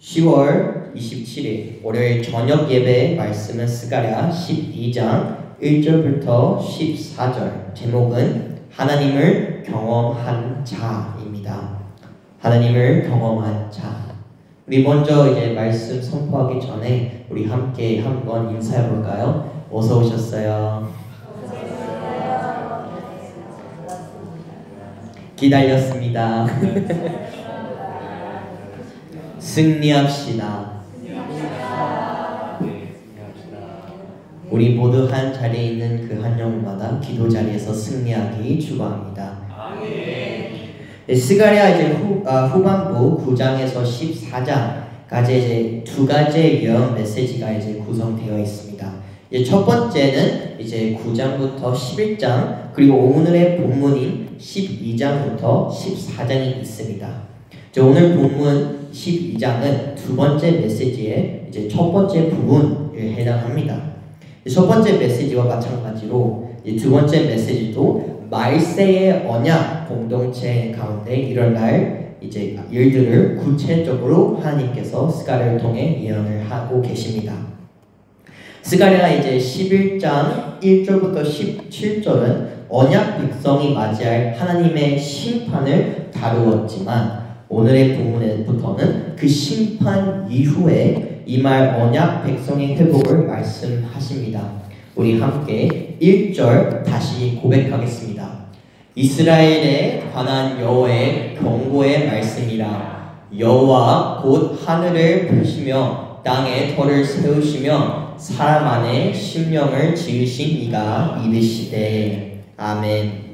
10월 27일 월요일 저녁 예배 말씀은 스가랴 12장 1절부터 14절, 제목은 하나님을 경험한 자입니다. 하나님을 경험한 자. 우리 먼저 이제 말씀 선포하기 전에 우리 함께 한번 인사해 볼까요? 어서 오셨어요. 기다렸습니다. 승리합시다. 우리 모두 한 자리에 있는 그 한 영혼마다 기도 자리에서 승리하기 축원합니다. 스가랴 이제 후반부 9장에서 14장까지 이제 두 가지의 예언 메시지가 이제 구성되어 있습니다. 이제 첫 번째는 이제 9장부터 11장, 그리고 오늘의 본문인 12장부터 14장이 있습니다. 이제 오늘 본문 12장은 두 번째 메시지의 이제 첫 번째 부분에 해당합니다. 첫 번째 메시지와 마찬가지로 두 번째 메시지도 말세의 언약 공동체 가운데 일어날 이제 일들을 구체적으로 하나님께서 스가랴를 통해 예언을 하고 계십니다. 스가랴 이제 11장 1절부터 17절은 언약 백성이 맞이할 하나님의 심판을 다루었지만, 오늘의 본문부터는 그 심판 이후에 임할 언약 백성의 회복을 말씀하십니다. 우리 함께 1절 다시 고백하겠습니다. 이스라엘에 관한 여호와의 경고의 말씀이라. 여호와 곧 하늘을 펴시며 땅에 터를 세우시며 사람 안에 심령을 지으신 이가 이르시되. 아멘.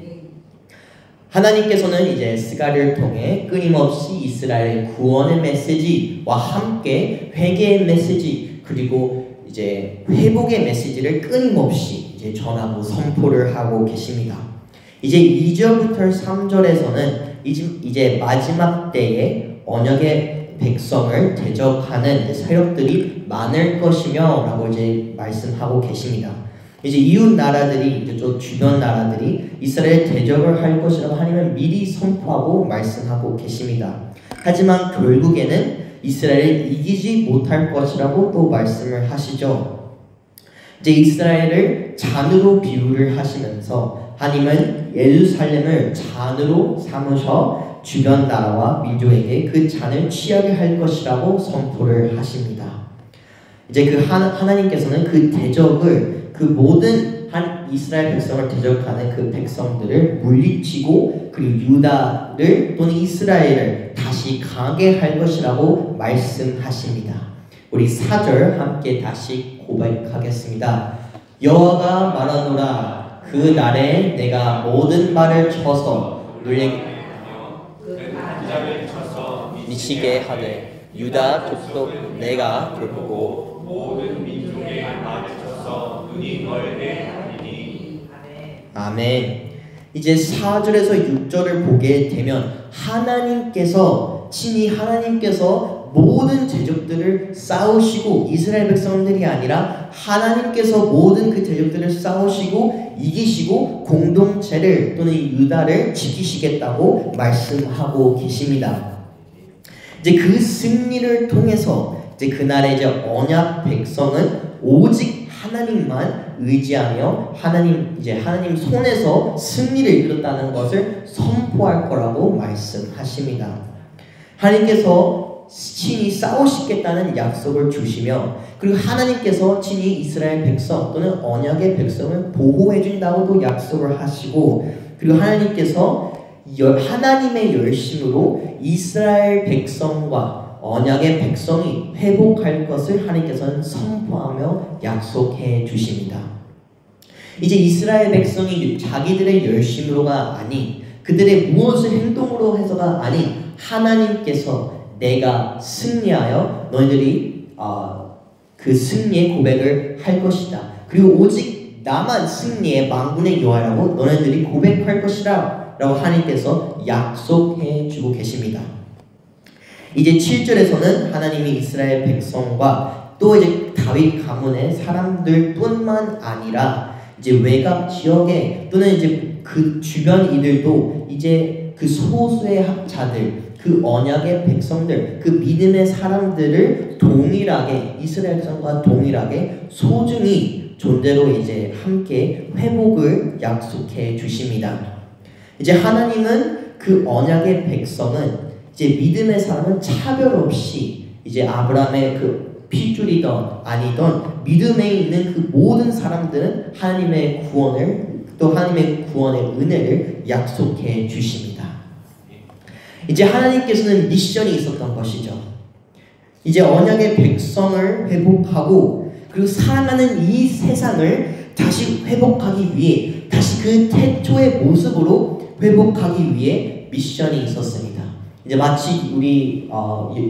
하나님께서는 이제 스가랴를 통해 끊임없이 이스라엘의 구원의 메시지와 함께 회개의 메시지, 그리고 이제 회복의 메시지를 끊임없이 이제 전하고 선포를 하고 계십니다. 이제 2절부터 3절에서는 이제 마지막 때에 언약의 백성을 대적하는 세력들이 많을 것이며 라고 이제 말씀하고 계십니다. 이제 이웃 나라들이, 이제 또 주변 나라들이 이스라엘 대적을 할 것이라고 하나님은 미리 선포하고 말씀하고 계십니다. 하지만 결국에는 이스라엘을 이기지 못할 것이라고 또 말씀을 하시죠. 이제 이스라엘을 잔으로 비유를 하시면서 하나님은 예루살렘을 잔으로 삼으셔 주변 나라와 민족에게 그 잔을 취하게 할 것이라고 선포를 하십니다. 이제 그 하나님께서는 그 대적을, 그 모든 한 이스라엘 백성을 대적하는 그 백성들을 물리치고, 그리고 유다를 또는 이스라엘을 다시 강하게 할 것이라고 말씀하십니다. 우리 4절 함께 다시 고백하겠습니다. 여호와가 말하노라. 그 날에 내가 모든 말을 쳐서 너희에게 미치게 하되 유다 족속 내가 돕고 모든 민족의 말을 쳐서 눈이 멀게 하리니. 아멘. 이제 4절에서 6절을 보게 되면 하나님께서 모든 대적들을 싸우시고, 이스라엘 백성들이 아니라 하나님께서 모든 그 대적들을 싸우시고 이기시고 공동체를 또는 유다를 지키시겠다고 말씀하고 계십니다. 이제 그 승리를 통해서 이제 그날의 이제 언약 백성은 오직 하나님만 의지하며 하나님 손에서 승리를 이뤘다는 것을 선포할 거라고 말씀하십니다. 하나님께서 친히 싸우시겠다는 약속을 주시며, 그리고 하나님께서 친히 이스라엘 백성 또는 언약의 백성을 보호해 준다고도 약속을 하시고, 그리고 하나님께서 하나님의 열심으로 이스라엘 백성과 언약의 백성이 회복할 것을 하나님께서는 선포하며 약속해 주십니다. 이제 이스라엘 백성이 자기들의 열심으로가 아닌, 그들의 무엇을 행동으로 해서가 아닌, 하나님께서 내가 승리하여 너희들이 그 승리의 고백을 할 것이다. 그리고 오직 나만 승리의 만군의 여호와라고 너희들이 고백할 것이다 라고 하나님께서 약속해 주고 계십니다. 이제 7절에서는 하나님이 이스라엘 백성과 또 이제 다윗 가문의 사람들뿐만 아니라 이제 외곽 지역에 또는 이제 그 주변 이들도 이제 그 소수의 학자들, 그 언약의 백성들, 그 믿음의 사람들을 동일하게 이스라엘 백성과 동일하게 소중히 존재로 이제 함께 회복을 약속해 주십니다. 이제 하나님은 그 언약의 백성은 이제 믿음의 사람은 차별 없이 이제 아브라함의 그 핏줄이던 아니던 믿음에 있는 그 모든 사람들은 하나님의 구원을 또 하나님의 구원의 은혜를 약속해 주십니다. 이제 하나님께서는 미션이 있었던 것이죠. 이제 언약의 백성을 회복하고 그리고 살아가는 이 세상을 다시 회복하기 위해 다시 그 태초의 모습으로 회복하기 위해 미션이 있었습니다. 이제 마치 우리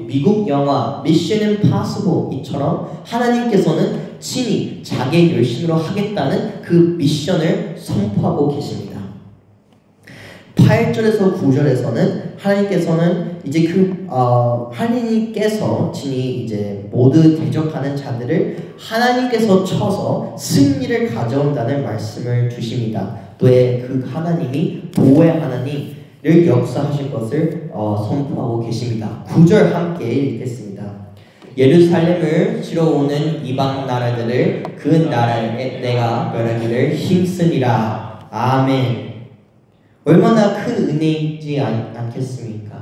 미국 영화 Mission Impossible 이처럼 하나님께서는 친히 자기의 열심으로 하겠다는 그 미션을 선포하고 계십니다. 8절에서 9절에서는 하나님께서는 이제 하나님께서 친히 이제 모두 대적하는 자들을 하나님께서 쳐서 승리를 가져온다는 말씀을 주십니다. 또 그 하나님이 보호의 하나님을 역사하실 것을 선포하고 계십니다. 9절 함께 읽겠습니다. 예루살렘을 치러 오는 이방 나라들을 그 나라에 내가 멸하기를 힘쓰리라. 아멘. 얼마나 큰 은혜이지 않겠습니까?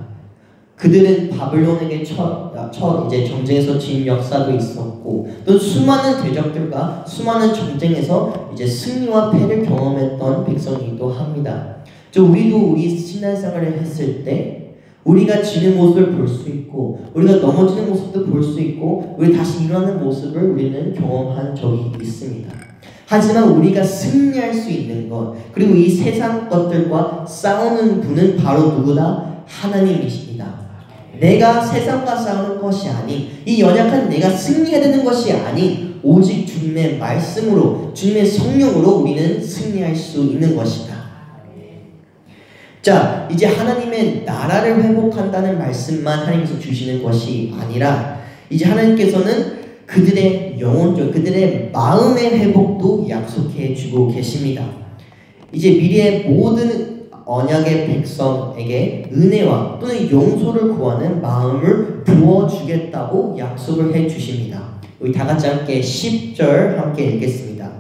그들은 바벨론에게 이제 전쟁에서 진 역사도 있었고 또 수많은 대적들과 수많은 전쟁에서 이제 승리와 패를 경험했던 백성이기도 합니다. 우리도 우리 신앙생활을 했을 때 우리가 지는 모습을 볼 수 있고 우리가 넘어지는 모습도 볼 수 있고 우리 다시 일어나는 모습을 우리는 경험한 적이 있습니다. 하지만 우리가 승리할 수 있는 것 그리고 이 세상 것들과 싸우는 분은 바로 누구다? 하나님이십니다. 내가 세상과 싸우는 것이 아닌 이 연약한 내가 승리해야 되는 것이 아닌 오직 주님의 말씀으로 주님의 성령으로 우리는 승리할 수 있는 것이다. 자, 이제 하나님의 나라를 회복한다는 말씀만 하나님께서 주시는 것이 아니라 이제 하나님께서는 그들의 영혼적, 그들의 마음의 회복도 약속해 주고 계십니다. 이제 미래의 모든 언약의 백성에게 은혜와 또는 용서를 구하는 마음을 부어주겠다고 약속을 해 주십니다. 우리 다 같이 함께 10절 함께 읽겠습니다.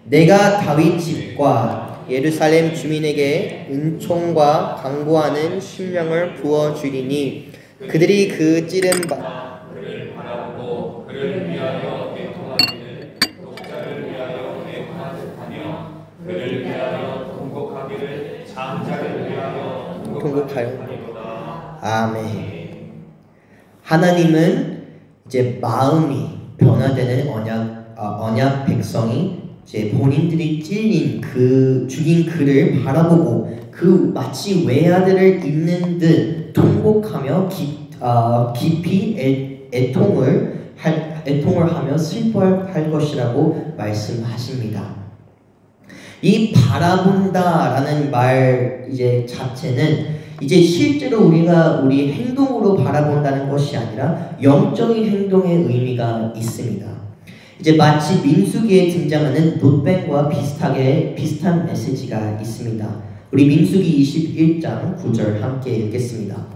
내가 다윗 집과 예루살렘 주민에게 은총과 강구하는 심령을 부어주리니 그들이 그 찌른 그를 바라보고 그를 위하여 애통하기를 독자를 위하여 애통하듯하며 그를 위하여 통곡하기를 장자를 위하여 통곡하였도다. 아멘. 하나님은 이제 마음이 변화되는 언약 백성이 이제 본인들이 찔린 죽인 그를 바라보고 그 마치 외아들을 잊는 듯 통곡하며 깊이 애통을 하며 슬퍼할 것이라고 말씀하십니다. 이 바라본다라는 말 이제 자체는 이제 실제로 우리가 우리 행동으로 바라본다는 것이 아니라 영적인 행동의 의미가 있습니다. 이제 마치 민수기에 등장하는 롯뱀과 비슷한 메시지가 있습니다. 우리 민수기 21장 9절 함께 읽겠습니다.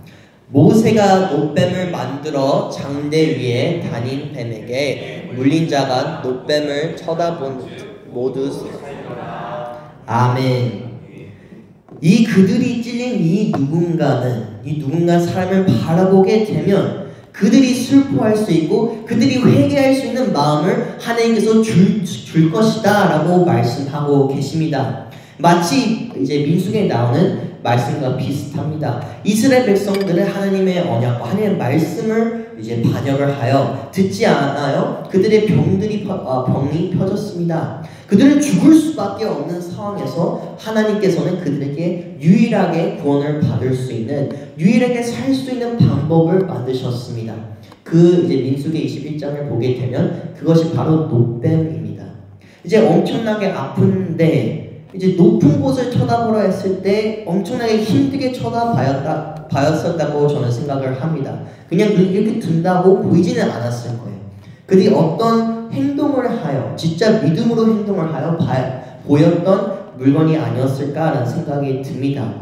모세가 롯뱀을 만들어 장대 위에 다닌 뱀에게 물린 자가 롯뱀을 쳐다본 모두 아멘. 이 그들이 찔린 이 누군가 사람을 바라보게 되면 그들이 슬퍼할 수 있고 그들이 회개할 수 있는 마음을 하나님께서 줄 것이다 라고 말씀하고 계십니다. 마치 이제 민수기에 나오는 말씀과 비슷합니다. 이스라엘 백성들은 하나님의 언약과 하나님의 말씀을 이제 반역을 하여 듣지 않아요. 그들의 병이 펴졌습니다. 그들은 죽을 수밖에 없는 상황에서 하나님께서는 그들에게 유일하게 구원을 받을 수 있는 유일하게 살 수 있는 방법을 만드셨습니다. 이제 민수기 21장을 보게 되면 그것이 바로 롯뱀입니다. 이제 엄청나게 아픈데 이제 높은 곳을 쳐다보라 했을 때 엄청나게 힘들게 쳐다봤었다고 저는 생각을 합니다. 그냥 이렇게 든다고 보이지는 않았을 거예요. 그들이 어떤 행동을 하여 진짜 믿음으로 행동을 하여 보였던 물건이 아니었을까라는 생각이 듭니다.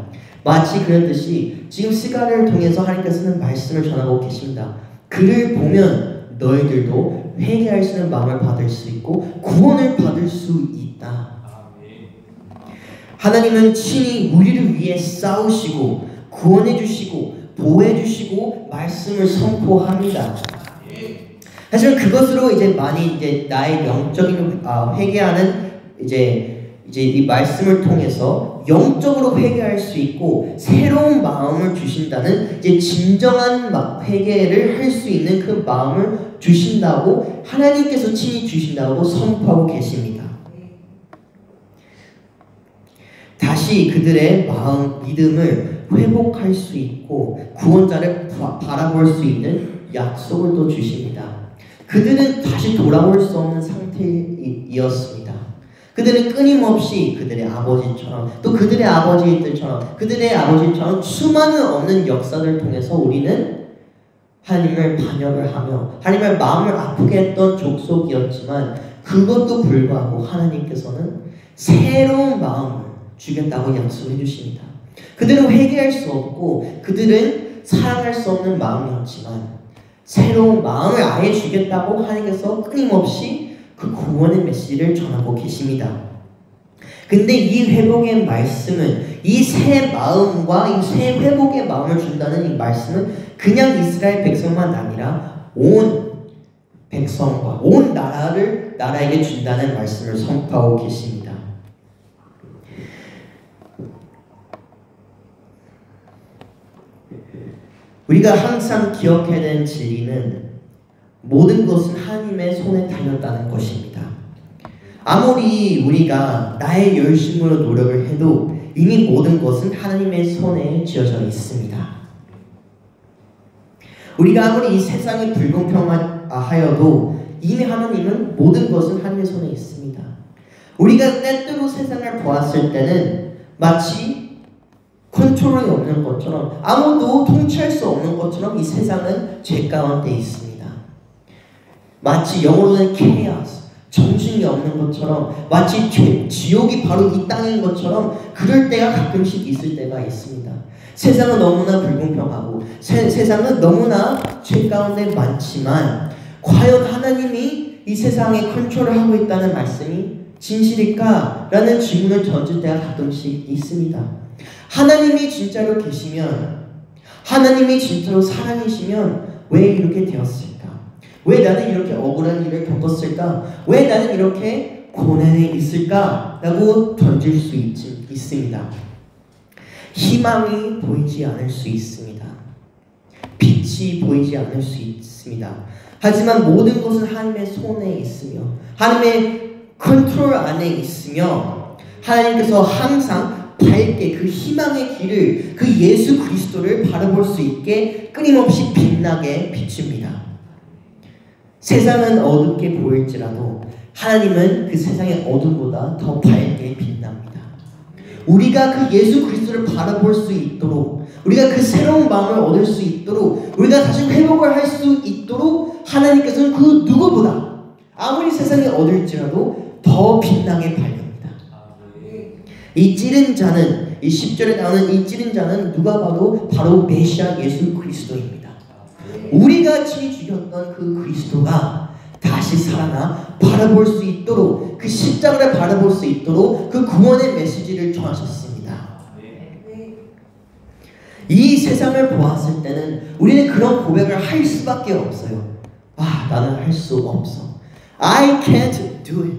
마치 그랬듯이 지금 시간을 통해서 하나님께서는 말씀을 전하고 계십니다. 그를 보면 너희들도 회개할 수 있는 마음을 받을 수 있고 구원을 받을 수 있다. 하나님은 친히 우리를 위해 싸우시고 구원해 주시고 보호해 주시고 말씀을 선포합니다. 사실 그것으로 이제 많이 이제 나의 영적인 회개하는 이제 이 말씀을 통해서 영적으로 회개할 수 있고 새로운 마음을 주신다는 이제 진정한 회개를 할 수 있는 그 마음을 주신다고 하나님께서 친히 주신다고 선포하고 계십니다. 다시 그들의 마음 믿음을 회복할 수 있고 구원자를 바라볼 수 있는 약속을 또 주십니다. 그들은 다시 돌아올 수 없는 상태이었습니다. 그들은 끊임없이 그들의 아버지처럼 또 그들의 아버지처럼 수많은 없는 역사를 통해서 우리는 하나님을 반역을 하며 하나님의 마음을 아프게 했던 족속이었지만 그것도 불구하고 하나님께서는 새로운 마음을 주겠다고 약속해 주십니다. 그들은 회개할 수 없고 그들은 사랑할 수 없는 마음이었지만 새로운 마음을 아예 주겠다고 하나님께서 끊임없이 그 구원의 메시지를 전하고 계십니다. 근데 이 회복의 말씀은 이 새 마음과 이 새 회복의 마음을 준다는 이 말씀은 그냥 이스라엘 백성만 아니라 온 백성과 온 나라에게 준다는 말씀을 선포하고 계십니다. 우리가 항상 기억해야 되는 진리는 모든 것은 하나님의 손에 달렸다는 것입니다. 아무리 우리가 나의 열심으로 노력을 해도 이미 모든 것은 하나님의 손에 쥐어져 있습니다. 우리가 아무리 이 세상이 불공평하여도 이미 하나님은 모든 것은 하나님의 손에 있습니다. 우리가 때때로 세상을 보았을 때는 마치 컨트롤이 없는 것처럼 아무도 통치할 수 없는 것처럼 이 세상은 죄 가운데 있습니다. 마치 영어로는 chaos, 정신이 없는 것처럼 마치 지옥이 바로 이 땅인 것처럼 그럴 때가 가끔씩 있을 때가 있습니다. 세상은 너무나 불공평하고 세상은 너무나 죄 가운데 많지만 과연 하나님이 이 세상에 컨트롤을 하고 있다는 말씀이 진실일까? 라는 질문을 던질 때가 가끔씩 있습니다. 하나님이 진짜로 계시면 하나님이 진짜로 사랑이시면 왜 이렇게 되었을까? 왜 나는 이렇게 억울한 일을 겪었을까? 왜 나는 이렇게 고난에 있을까? 라고 던질 수 있습니다. 희망이 보이지 않을 수 있습니다. 빛이 보이지 않을 수 있습니다. 하지만 모든 것은 하나님의 손에 있으며 하나님의 컨트롤 안에 있으며 하나님께서 항상 밝게 그 희망의 길을 그 예수 그리스도를 바라볼 수 있게 끊임없이 빛나게 비춥니다. 세상은 어둡게 보일지라도 하나님은 그 세상의 어둠보다 더 밝게 빛납니다. 우리가 그 예수 그리스도를 바라볼 수 있도록 우리가 그 새로운 마음을 얻을 수 있도록 우리가 다시 회복을 할 수 있도록 하나님께서는 그 누구보다 아무리 세상이 어두울지라도 더 빛나게 밝힙니다. 이 찌른 자는 이 10절에 나오는 이 찌른 자는 누가 봐도 바로 메시아 예수 그리스도입니다. 우리가 친히 죽였던 그 그리스도가 다시 살아나 바라볼 수 있도록 그 십자가를 바라볼 수 있도록 그 구원의 메시지를 전하셨습니다. 이 세상을 보았을 때는 우리는 그런 고백을 할 수밖에 없어요. 나는 할 수 없어. I can't do it.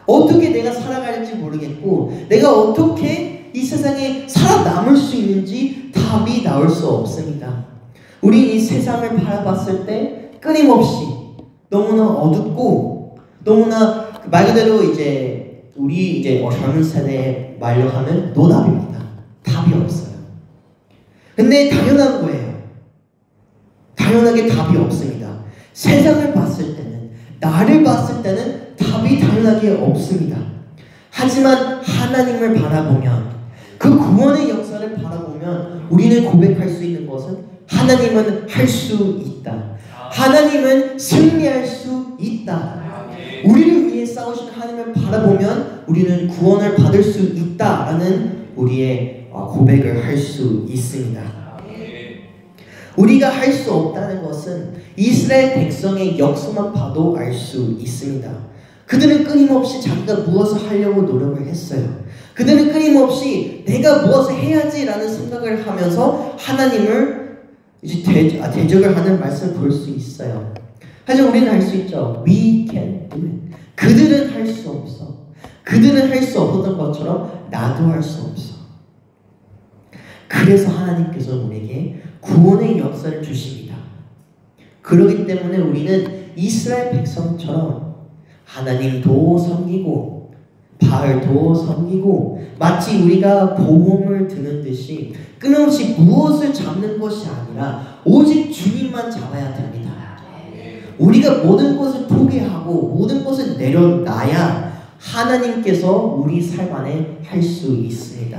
어떻게 내가 살아갈지 모르겠고 내가 어떻게 이 세상에 살아남을 수 있는지 답이 나올 수 없습니다. 우리 이 세상을 바라봤을 때 끊임없이 너무나 어둡고 너무나 말 그대로 우리 젊은 세대의 말로 하면 노답입니다. 답이 없어요. 근데 당연한 거예요. 당연하게 답이 없습니다. 세상을 봤을 때는 나를 봤을 때는 답이 당연하게 없습니다. 하지만 하나님을 바라보면 그 구원의 역사를 바라보면 우리는 고백할 수 있는 것은 하나님은 할 수 있다. 하나님은 승리할 수 있다. 우리를 위해 싸우신 하나님을 바라보면 우리는 구원을 받을 수 있다라는 우리의 고백을 할 수 있습니다. 우리가 할 수 없다는 것은 이스라엘 백성의 역사만 봐도 알 수 있습니다. 그들은 끊임없이 자기가 무엇을 하려고 노력을 했어요. 그들은 끊임없이 내가 무엇을 해야지라는 생각을 하면서 하나님을 이제 대적을 하는 말씀을 볼 수 있어요. 하지만 우리는 할 수 있죠. We can do it. 그들은 할 수 없어. 그들은 할 수 없었던 것처럼 나도 할 수 없어. 그래서 하나님께서 우리에게 구원의 역사를 주십니다. 그렇기 때문에 우리는 이스라엘 백성처럼 하나님도 섬기고 바알도 섬기고 마치 우리가 보험을 드는 듯이 끊임없이 무엇을 잡는 것이 아니라 오직 주님만 잡아야 됩니다. 우리가 모든 것을 포기하고 모든 것을 내려놔야 하나님께서 우리 삶 안에 할 수 있습니다.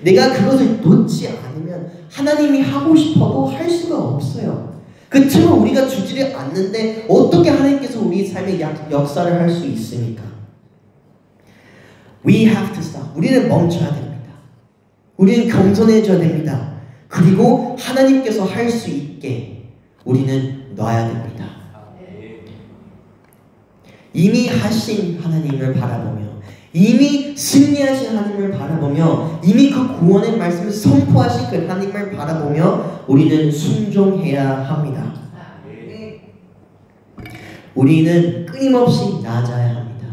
내가 그것을 놓지 않으면 하나님이 하고 싶어도 할 수가 없어요. 그 틈을 우리가 주지를 않는데 어떻게 하나님께서 우리 삶의 역사를 할 수 있습니까? We have to stop. 우리는 멈춰야 됩니다. 우리는 겸손해져야 됩니다. 그리고 하나님께서 할 수 있게 우리는 놔야 됩니다. 이미 하신 하나님을 바라보며 이미 승리하신 하나님을 바라보며 이미 그 구원의 말씀을 선포하신 그 하나님을 바라보며 우리는 순종해야 합니다. 우리는 끊임없이 낮아야 합니다.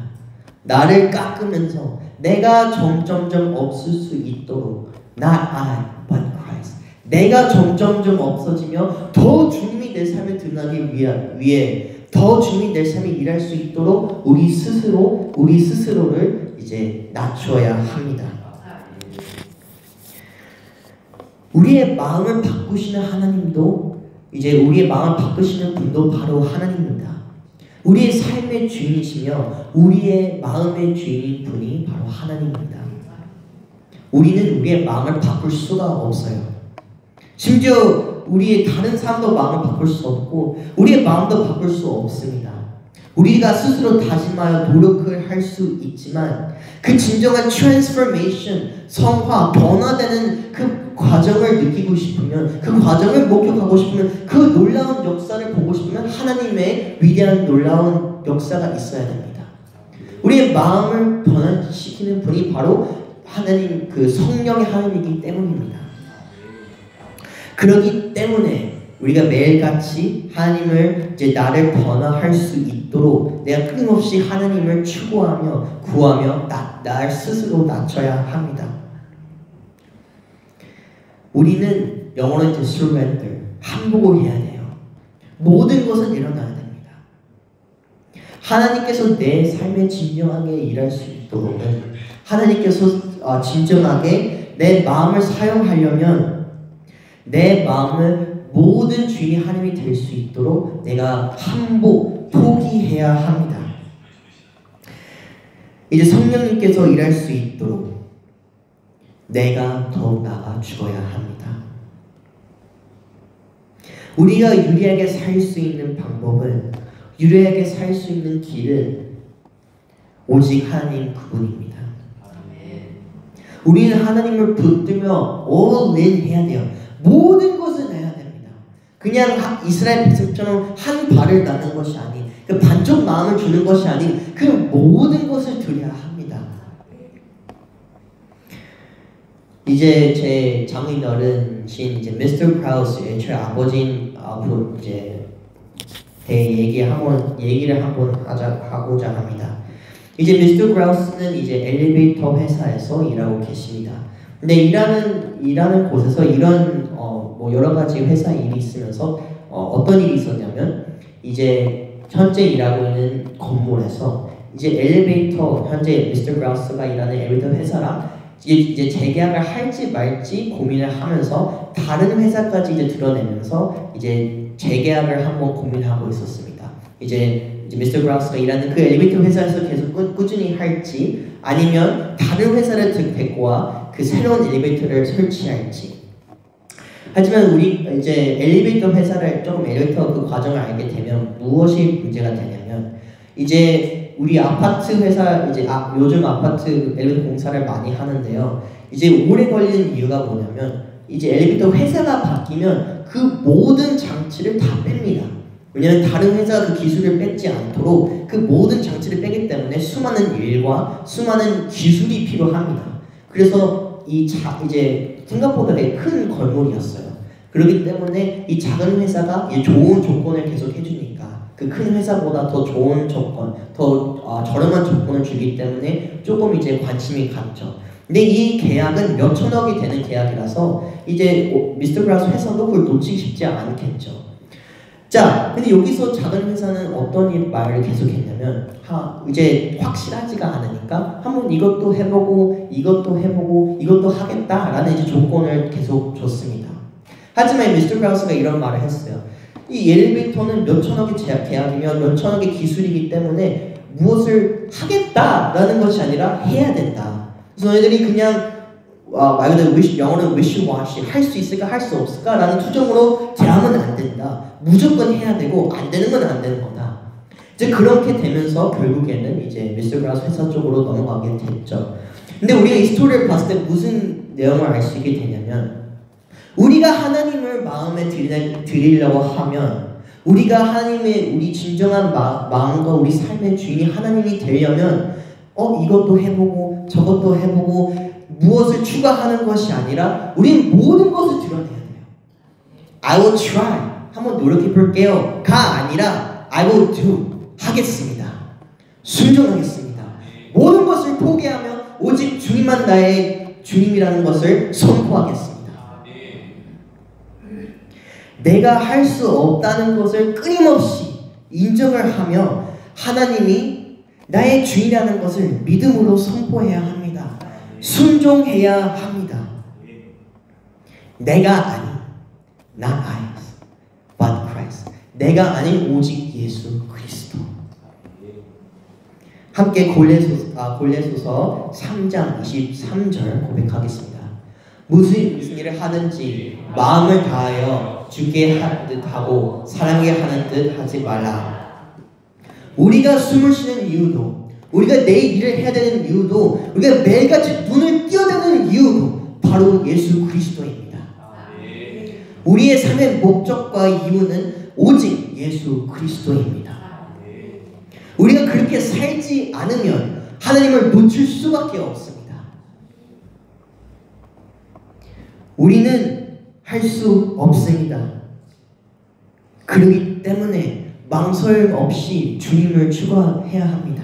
나를 깎으면서 내가 점점점 없을 수 있도록 Not I, but Christ. 내가 점점점 없어지며 더 주님이 내 삶에 드러나기 위해 더 주님이 내 삶에 일할 수 있도록 우리 스스로를 이제 낮춰야 합니다. 우리의 마음을 바꾸시는 하나님도 이제 우리의 마음을 바꾸시는 분도 바로 하나님입니다. 우리의 삶의 주인이시며 우리의 마음의 주인인 분이 바로 하나님입니다. 우리는 우리의 마음을 바꿀 수가 없어요. 심지어 우리의 다른 사람도 마음을 바꿀 수 없고 우리의 마음도 바꿀 수 없습니다. 우리가 스스로 다짐하여 노력을 할 수 있지만 그 진정한 transformation, 성화, 변화되는 그 과정을 느끼고 싶으면 그 과정을 목격하고 싶으면 그 놀라운 역사를 보고 싶으면 하나님의 위대한 놀라운 역사가 있어야 됩니다. 우리의 마음을 변화시키는 분이 바로 하나님, 그 성령의 하나님이기 때문입니다. 그렇기 때문에 우리가 매일같이 하나님을 이제 나를 변화할 수 있도록 내가 끊임없이 하나님을 추구하며 구하며 날 스스로 낮춰야 합니다. 우리는 영어로 이제 surrender, 항복을 해야 돼요. 모든 것은 일어나야 됩니다. 하나님께서 내 삶에 진정하게 일할 수 있도록 하나님께서 진정하게 내 마음을 사용하려면 내 마음을 모든 주인이 하나님이 될 수 있도록 내가 항복, 포기해야 합니다. 이제 성령님께서 일할 수 있도록 내가 더 나아 죽어야 합니다. 우리가 유리하게 살 수 있는 방법은, 유리하게 살 수 있는 길은 오직 하나님 그분입니다. 우리는 하나님을 붙들며 all in 해야 돼요. 모든 것을 내야 됩니다. 그냥 이스라엘 백성처럼 한 발을 나는 것이 아닌, 그 반쪽 마음을 주는 것이 아닌 그 모든 것을 드려야 합니다. 이제 제 장인어른신 이제 미스터 크라우스의 제 아버지인 이제 얘기를 한번 하고자 합니다. 이제 미스터 크라우스는 이제 엘리베이터 회사에서 일하고 계십니다. 근데 일하는 곳에서 이런 뭐 여러 가지 회사 일이 있으면서 어떤 일이 있었냐면 이제 현재 일하고 있는 건물에서 이제 엘리베이터 현재 미스터 크라우스가 일하는 엘리베이터 회사랑 이제 재계약을 할지 말지 고민을 하면서 다른 회사까지 이제 드러내면서 이제 재계약을 한번 고민하고 있었습니다. 이제 미스터 크라우스가 일하는 그 엘리베이터 회사에서 계속 꾸준히 할지 아니면 다른 회사를 데리고 와 그 새로운 엘리베이터를 설치할지. 하지만 우리 이제 엘리베이터 회사를 조금 엘리베이터 그 과정을 알게 되면 무엇이 문제가 되냐면 이제 우리 아파트 회사 이제 요즘 아파트 엘리베이터 공사를 많이 하는데요. 이제 오래 걸리는 이유가 뭐냐면 이제 엘리베이터 회사가 바뀌면 그 모든 장치를 다 뺍니다. 왜냐하면 다른 회사가 그 기술을 뺏지 않도록 그 모든 장치를 빼기 때문에 수많은 일과 수많은 기술이 필요합니다. 그래서 이제 생각보다 되게 큰 건물이었어요. 그렇기 때문에 이 작은 회사가 좋은 조건을 계속 해주니까 그 큰 회사보다 더 좋은 조건, 더 저렴한 조건을 주기 때문에 조금 이제 관심이 갔죠. 근데 이 계약은 몇 천억이 되는 계약이라서 이제 미스터 브라우스 회사도 그걸 놓치기 쉽지 않겠죠. 자, 근데 여기서 작은 회사는 어떤 말을 계속했냐면 이제 확실하지가 않으니까 한번 이것도 해보고 이것도 해보고 이것도 하겠다라는 이제 조건을 계속 줬습니다. 하지만 미스터 브라우스가 이런 말을 했어요. 이 엘리베이터는 몇 천억의 계약이면 몇 천억의 기술이기 때문에 무엇을 하겠다라는 것이 아니라 해야 된다. 그래서 너희들이 그냥 말 그대로 영어는 wishy-washy 할 수 있을까 할 수 없을까 라는 투정으로 대하면 안 된다. 무조건 해야 되고 안 되는 건 안 되는 거다. 이제 그렇게 되면서 결국에는 이제 미스터 브라우스 회사 쪽으로 넘어가게 됐죠. 근데 우리가 이 스토리를 봤을 때 무슨 내용을 알 수 있게 되냐면 우리가 하나님을 마음에 드리려고 하면 우리가 하나님의 우리 진정한 마음과 우리 삶의 주인이 하나님이 되려면 이것도 해보고 저것도 해보고 무엇을 추가하는 것이 아니라 우린 모든 것을 드러내야 돼요. I will try. 한번 노력해 볼게요. 가 아니라 I will do. 하겠습니다. 순종하겠습니다. 모든 것을 포기하며 오직 주님만 나의 주님이라는 것을 선포하겠습니다. 내가 할 수 없다는 것을 끊임없이 인정을 하며 하나님이 나의 주인이라는 것을 믿음으로 선포해야 합니다. 순종해야 합니다. 내가 아닌 not I but Christ. 내가 아닌 오직 예수 그리스도. 함께 골레소서 3장 23절 고백하겠습니다. 무슨 일을 하든지 마음을 다하여 주께 하는 듯 하고 사랑하게 하는 듯 하지 말라. 우리가 숨을 쉬는 이유도, 우리가 내일 일을 해야 되는 이유도, 우리가 매일같이 눈을 띄어대는 이유도 바로 예수 그리스도입니다. 우리의 삶의 목적과 이유는 오직 예수 그리스도입니다. 우리가 그렇게 살지 않으면 하나님을 놓칠 수밖에 없습니다. 우리는 할 수 없습니다. 그렇기 때문에 망설임 없이 주님을 추구해야 합니다.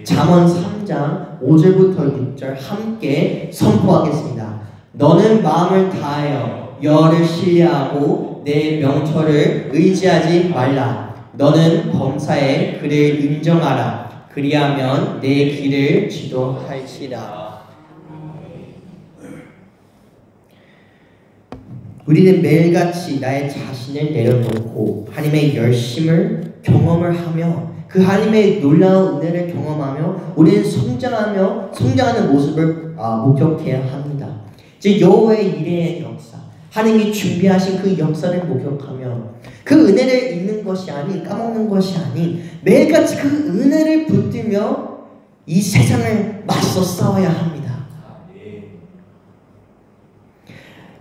잠언 3장 5절부터 6절 함께 선포하겠습니다. 너는 마음을 다하여 여호와를 신뢰하고 내 명철을 의지하지 말라. 너는 범사에 그를 인정하라. 그리하면 내 길을 지도할지라. 우리는 매일같이 나의 자신을 내려놓고 하나님의 열심을 경험을 하며 그 하나님의 놀라운 은혜를 경험하며 우리는 성장하는 모습을 목격해야 합니다. 이제 여호와의 이레의 역사, 하나님이 준비하신 그 역사를 목격하며 그 은혜를 잊는 것이 아닌 까먹는 것이 아닌 매일같이 그 은혜를 붙들며 이 세상을 맞서 싸워야 합니다.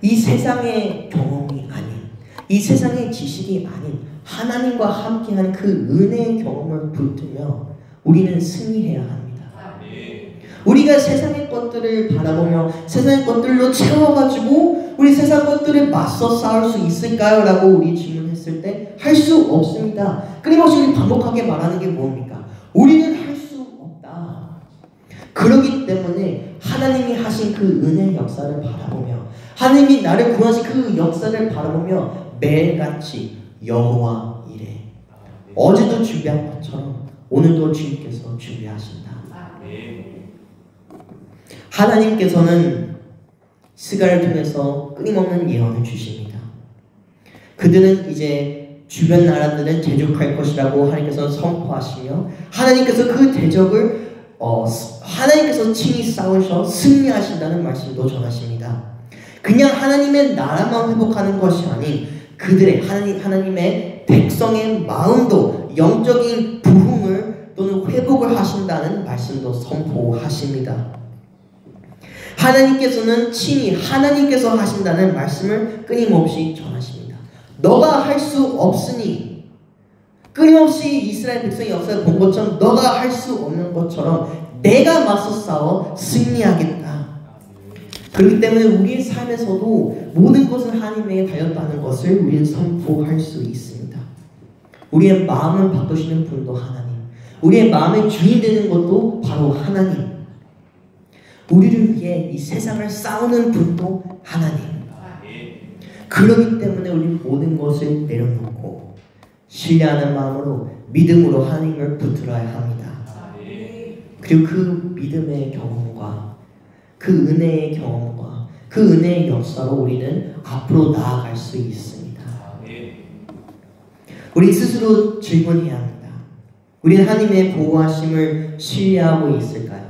이 세상의 경험이 아닌, 이 세상의 지식이 아닌 하나님과 함께한 그 은혜의 경험을 붙들며 우리는 승리해야 합니다. 우리가 세상의 것들을 바라보며 세상의 것들로 채워가지고 우리 세상 것들을 맞서 싸울 수 있을까요? 라고 우리 질문했을 때 할 수 없습니다. 끊임없이 우리 반복하게 말하는 게 뭡니까? 우리는 할 수 없다. 그렇기 때문에 하나님이 하신 그 은혜의 역사를 바라보며 하나님이 나를 구하신 그 역사를 바라보며 매일같이 여호와 이레, 어제도 준비한 것처럼 오늘도 주님께서 준비하신다. 하나님께서는 스가를 통해서 끊임없는 예언을 주십니다. 그들은 이제 주변 나라들은 대적할 것이라고 하나님께서 선포하시며 하나님께서 그 대적을 하나님께서 친히 싸우셔 승리하신다는 말씀도 전하십니다. 그냥 하나님의 나라만 회복하는 것이 아닌 그들의 하나님의 백성의 마음도 영적인 부흥을 또는 회복을 하신다는 말씀도 선포하십니다. 하나님께서는 친히 하나님께서 하신다는 말씀을 끊임없이 전하십니다. 너가 할 수 없으니, 끊임없이 이스라엘 백성의 역사를 본 것처럼 너가 할 수 없는 것처럼 내가 맞서 싸워 승리하겠다. 그렇기 때문에 우리의 삶에서도 모든 것은 하나님에게 달렸다는 것을 우리는 선포할 수 있습니다. 우리의 마음을 바꾸시는 분도 하나님, 우리의 마음의 주인 되는 것도 바로 하나님, 우리를 위해 이 세상을 싸우는 분도 하나님. 그렇기 때문에 우리는 모든 것을 내려놓고 신뢰하는 마음으로 믿음으로 하나님을 붙들어야 합니다. 그리고 그 믿음의 경험과 그 은혜의 경험과 그 은혜의 역사로 우리는 앞으로 나아갈 수 있습니다. 우리 스스로 질문해야 합니다. 우리는 하나님의 보호하심을 신뢰하고 있을까요?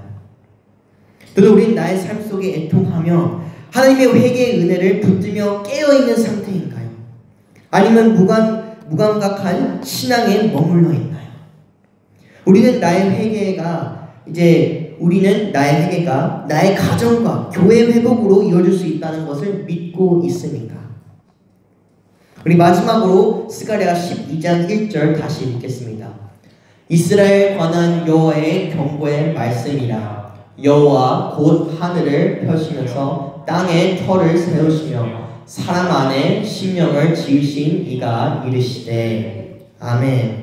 또는 우리는 나의 삶 속에 애통하며 하나님의 회개의 은혜를 붙들며 깨어있는 상태인가요? 아니면 무감각한 신앙에 머물러 있나요? 우리는 나의 회개가 나의 가정과 교회 회복으로 이루어질 수 있다는 것을 믿고 있습니까? 우리 마지막으로 스가랴 12장 1절 다시 읽겠습니다. 이스라엘 관한 여호와의 경고의 말씀이라. 여호와 곧 하늘을 펴시면서 땅에 터를 세우시며 사람 안에 심령을 지으신 이가 이르시되. 아멘.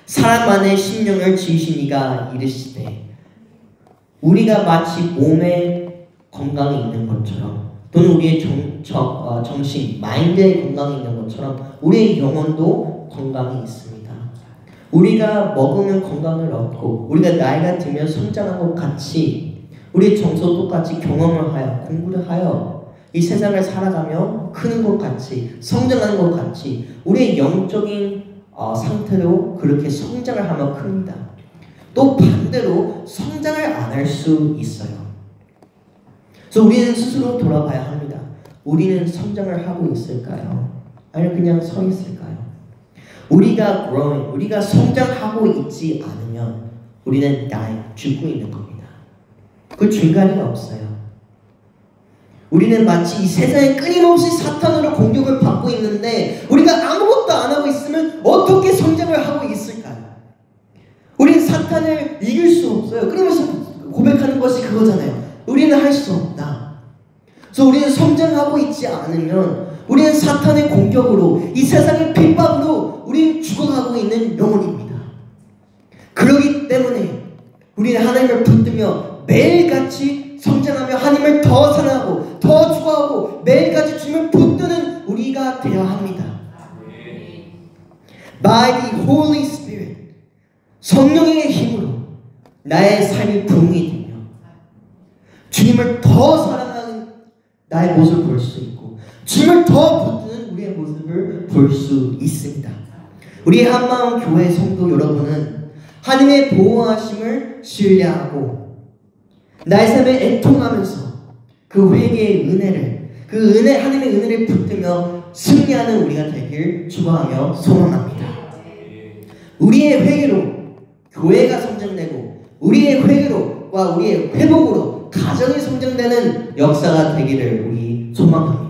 사람 안에 심령을 지으신 이가 이르시되. 우리가 마치 몸의 건강이 있는 것처럼, 또는 우리의 정신, 마인드의 건강이 있는 것처럼 우리의 영혼도 건강이 있습니다. 우리가 먹으면 건강을 얻고, 우리가 나이가 들면 성장한 것 같이, 우리의 정서 똑같이 경험을 하여, 공부를 하여 이 세상을 살아가며 크는 것 같이, 성장하는 것 같이 우리의 영적인 상태로 그렇게 성장을 하며 큽니다. 또 반대로 성장을 안 할 수 있어요. 그래서 우리는 스스로 돌아봐야 합니다. 우리는 성장을 하고 있을까요? 아니면 그냥 서 있을까요? 우리가 growing, 우리가 성장하고 있지 않으면 우리는 죽고 있는 겁니다. 그 중간이 없어요. 우리는 마치 이 세상에 끊임없이 사탄으로 공격을 받고 있는데 우리가 아무것도 안 하고 있으면 어떻게 성장을 하고 있을까요? 우리는 사탄을 이길 수 없어요. 끊임없이 고백하는 것이 그거잖아요. 우리는 할 수 없다. 그래서 우리는 성장하고 있지 않으면 우리는 사탄의 공격으로, 이 세상의 핍박으로 우리는 죽어가고 있는 영혼입니다. 그렇기 때문에 우리는 하나님을 붙들며 매일같이 성장하며 하나님을 더 사랑하고 더 추구하고 매일같이 주님을 붙드는 우리가 되어야 합니다. By the Holy Spirit, 성령의 힘으로 나의 삶이 부흥이 되며 주님을 더 사랑하는 나의 모습을 볼 수 있고 주님을 더 붙드는 우리의 모습을 볼 수 있습니다. 우리 한마음 교회 성도 여러분은 하나님의 보호하심을 신뢰하고 나의 삶에 애통하면서 그 회개의 은혜를, 하나님의 은혜를 붙들며 승리하는 우리가 되길 축원하며 소망합니다. 우리의 회개로 교회가 성장되고 우리의 회개로와 우리의 회복으로 가정이 성장되는 역사가 되기를 우리 소망합니다.